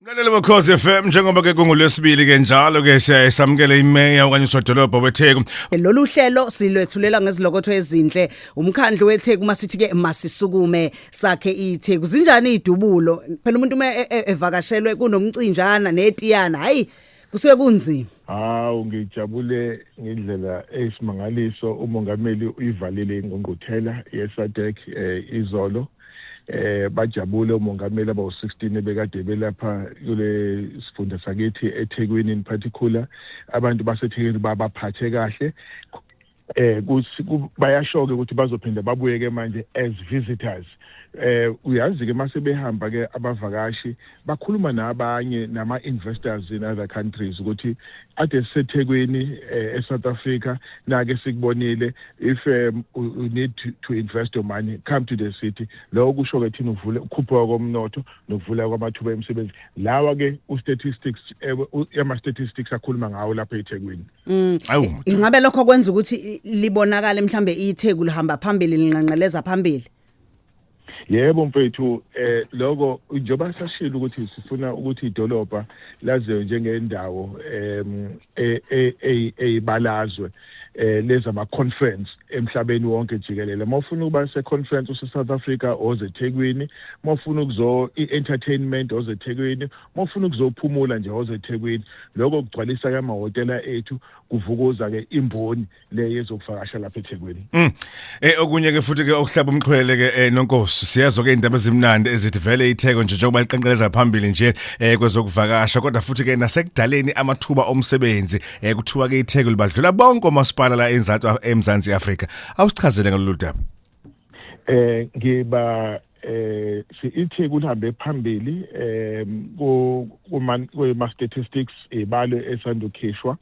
Mlaleli bokhozi FM njengoba ke kungolwesibili ke njalo ke siyasamukela imeya okanye usodolobha weTheku. Lolu hlelo silwethulela ngezilokotho ezinhle umkhandlu weTheku masithi ke masisukume sakhe iTheku. Zinjani idubulo? Phela umuntu evakashelwe kunomcinjana netiyana hayi kusuke kunzima. Ngijabule ngendlela eyisimangaliso umongameli uyivalile ingqungquthela yeSADC izolo. Bajabule umongameli aba-16 bekade belapha kule sifunda sakithi eThekwini in particular abantu baseThekwini babaphathe kahle bayasho ke ukuthi bazophinda babuye ke manje as visitors. Uyazi ke mase behamba ke abavakashi bakhuluma nabanye nama-investors in other countries ukuthi ade siseThekwini eSouth Africa nake sikubonile if you need to invest your money come to the city. Lokho kusho ke thina uvule ukukhuphuka komnotho nokuvula kwamathuba emisebenzi lawa ke ama-statistics akhuluma ngawo lapha eThekwini. Ingabe lokho kwenza ukuthi libonakala mhlambe iTheku lihamba phambili linqanqeleza phambili. Yebo mfethu lokho njoba sashilo ukuthi sifuna ukuthi idolobha laziwe njengendawo eyibalazwe leza ama conference emhlabeni wonke jikelele. Mawufuna ukuba se conference useSouth Africa oze eThekwini, mawufuna ukuzo entertainment oze eThekwini, mawufuna ukuzophumula nje oze eThekwini. Lokho kugcwalisa ke amahhotela ethu kuvukuza ke imboni le yezokuvakasha lapha eThekwini. Okunye ke futhi ke okuhlaba umxhwele ke nonkosi siyazwa ke indaba ezimnandi ezithi vele iTheku nje njengoba liqenqeleza phambili nje kwezokuvakasha kodwa futhi ke nasekudaleni amathuba omsebenzi kuthiwa ke iTheku libadlula bonke omasipala la eMzansi Afrika. Awusichazele ngalolu daba. Ngiba iTheku lihambe phambili kuma statistics ibalo esandukhishwa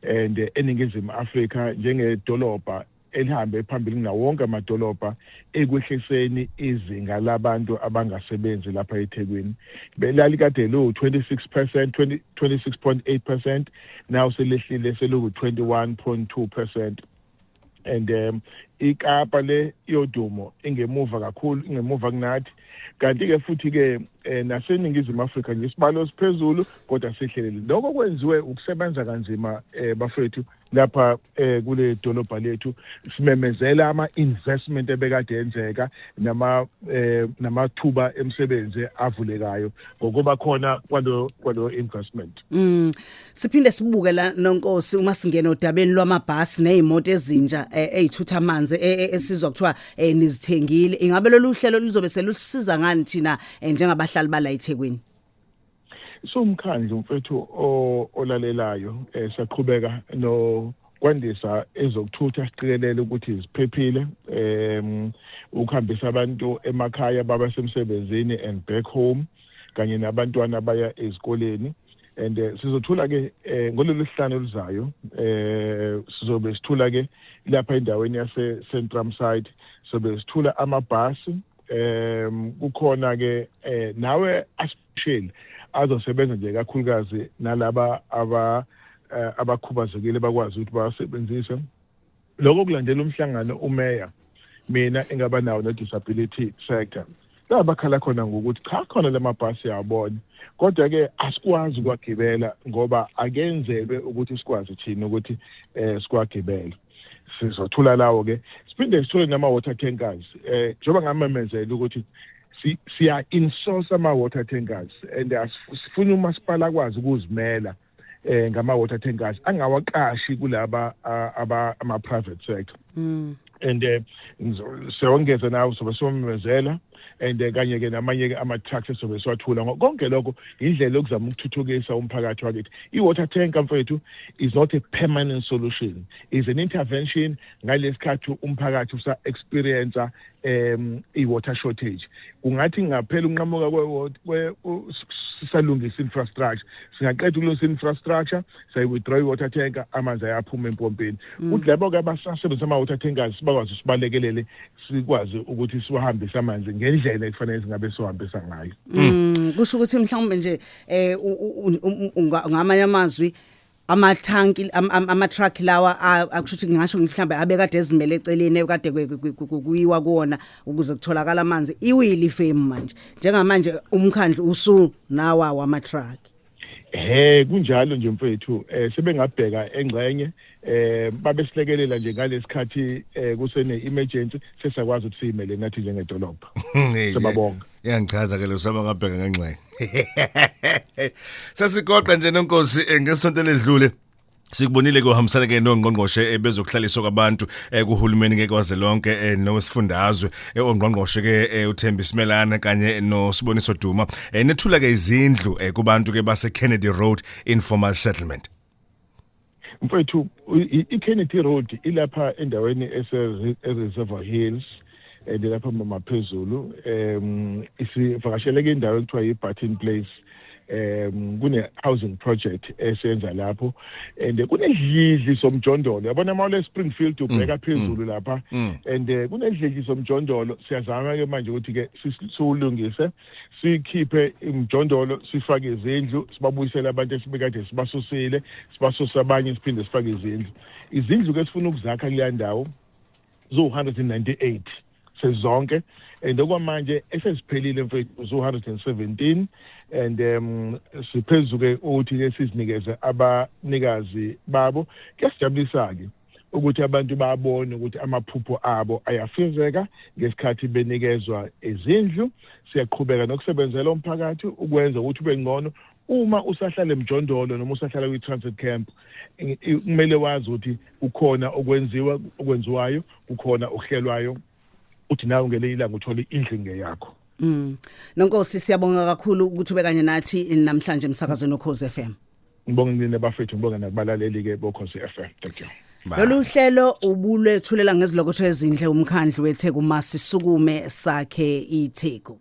and eningizimu Afrika njengedolobha elihambe phambili nawo wonke amadolobha ekwehliseni izinga labantu abangasebenzi lapha eThekwini. Belali kade lo 26%, 26.8%, now selehlile seluku 21.2%. And iKapa le yodumo ingemuva kakhulu, ingemuva kunathi. Kanti ke futhi ke naseningizimu Afrika nje isibalo siphezulu kodwa sihlelele. Lokho kwenziwe ukusebenza kanzima bafethu lapha kule dolobha lethu simemezela ama investment ebekade yenzeka namathuba emsebenzi avulekayo ngokuba khona kwalo investment. Siphinde sibuke la nonkosi uma singena odabeni lwamabhasi nezimoto ezintsha ezithutha amanzi esizwa kuthiwa nizithengile. Ingabe lolu hlelo lizobe selusiza ngani thina njengabahlali bala eThekwini? Umkhandlu mfethu olalelayo siyaqhubeka no kwandisa ezokuthutha siqikelele ukuthi ziphephile ukuhambisa abantu emakhaya baba semsebenzini and back home kanye nabantwana baya ezikoleni. And sizothula ke ngololu hlanu oluzayo sizobe sithula ke lapha endaweni yase Centrum side sobe sithula amabhasi kukhona ke nawe aspecial azosebenza nje kakhulukazi nalaba abakhubazekile bakwazi ukuthi basebenzise lokho kulandela umhlangano umeya mina engaba nawo no disability sector labakhala khona ngokuthi cha khona lamabhasi yabona kodwa ke asikwazi ukwagibela ngoba akenzelwe ukuthi sikwazi thina ukuthi sikwagibela. Sizothula lawo ke siphinde sithole nama water tankers njengoba ngamemezela ukuthi siya insource ama water tankers and sifuna umasipala akwazi ukuzimela ngama water tankers angawaqashi kulaba ama private sector. And siyongeza nawo sobe somemezela and kanye ke namanye ke ama-trucks sobe siwathula konke lokho indlela okuzama ukuthuthukisa umphakathi wakithi. I-water tanker mfethu is not a permanent solution, is an intervention ngalesikhathi umphakathi usa experience i-water shortage. Kungathi ngaphela unqamuka sisalungisa infrastructure singaqeda kulungisa infrastructure sayi-withdraw i-water tanker amanzi ayaphuma empompeni. Kuthi labo ke abasasebenzisa ama-water tankers bakwazi usibalekelele sikwazi ukuthi siwahambise amanzi ngendlela ekufanele singabe siwahambisa ngayo. Kusho ukuthi mhlawumbe nje ngamanye amazwi amathanki ama-truck lawa akushuthi ngisho mhlambe abekade ezimele eceleni ekade kuyiwa kuona ukuze kutholakala amanzi iwili fame manje njengamanje umkhandlu usu nawa wama-truck. Kunjalo nje mfethu sebengabheka engxenye babesilekelela nje ngalesikhathi kusene emergency sesakwazi ukuthi simele nathi njengedolobha. Sibabonga. Yangichaza ke lo sama ngabheka ngengxenye. Sasigoqa nje nonkosi ngesonto ledlule. Sikubonile kuhambisana ke nongqongqoshe bezokuhlaliswa kwabantu kuhulumeni ngeke waze lonke nosifundazwe ongqongqoshe ke uThembi Simelana kanye noSiboniso Duma nethula ke izindlu kubantu ke base Kennedy Road informal settlement. Mfethu iKennedy Road ilapha endaweni eReservoir Hills lapha maphezulu isivakashele ke indawo ekuthiwa yiButton Place kune housing project esenza lapho and kunedlidli somjondolo yabona mawule Springfield ubheka phezulu lapha and kunedlidli somjondolo siyazama ke manje ukuthi ke sisulungise sikhiphe imjondolo sifake izindlu sibabuyisela abantu esibekade sibasusile sibasusa abanye siphinde sifake izindlu ke sifuna ukuzakha kuleya ndawo zo 198 sezonke and okwamanje esesiphelile mfethu zo 117 and siphezuke ukuthi ke sizinikeze abanikazi babo kuyasijabulisa ke ukuthi abantu babone ukuthi amaphupho abo ayafezeka ngesikhathi benikezwa izindlu. Siyaqhubeka nokusebenzela umphakathi ukwenza ukuthi ube ngcono uma usahlala emjondolo noma usahlala kwi-transit camp kumele wazi ukuthi ukhona okwenziwayo kukhona okuhlelwayo uthi nawe ngele ilanga uthola indlinge yakho. Nonkosi siyabonga kakhulu ukuthi ube kanye nathi namhlanje emsakazweni Ukhozi FM. Ngibonga nina bafethu ngibonga nakubalaleli ke boKhozi FM. Thank you. Lolu hlelo ubulethulela ngezilokotho ezindle umkhandlu weTheku Masisukume sakhe iTheku.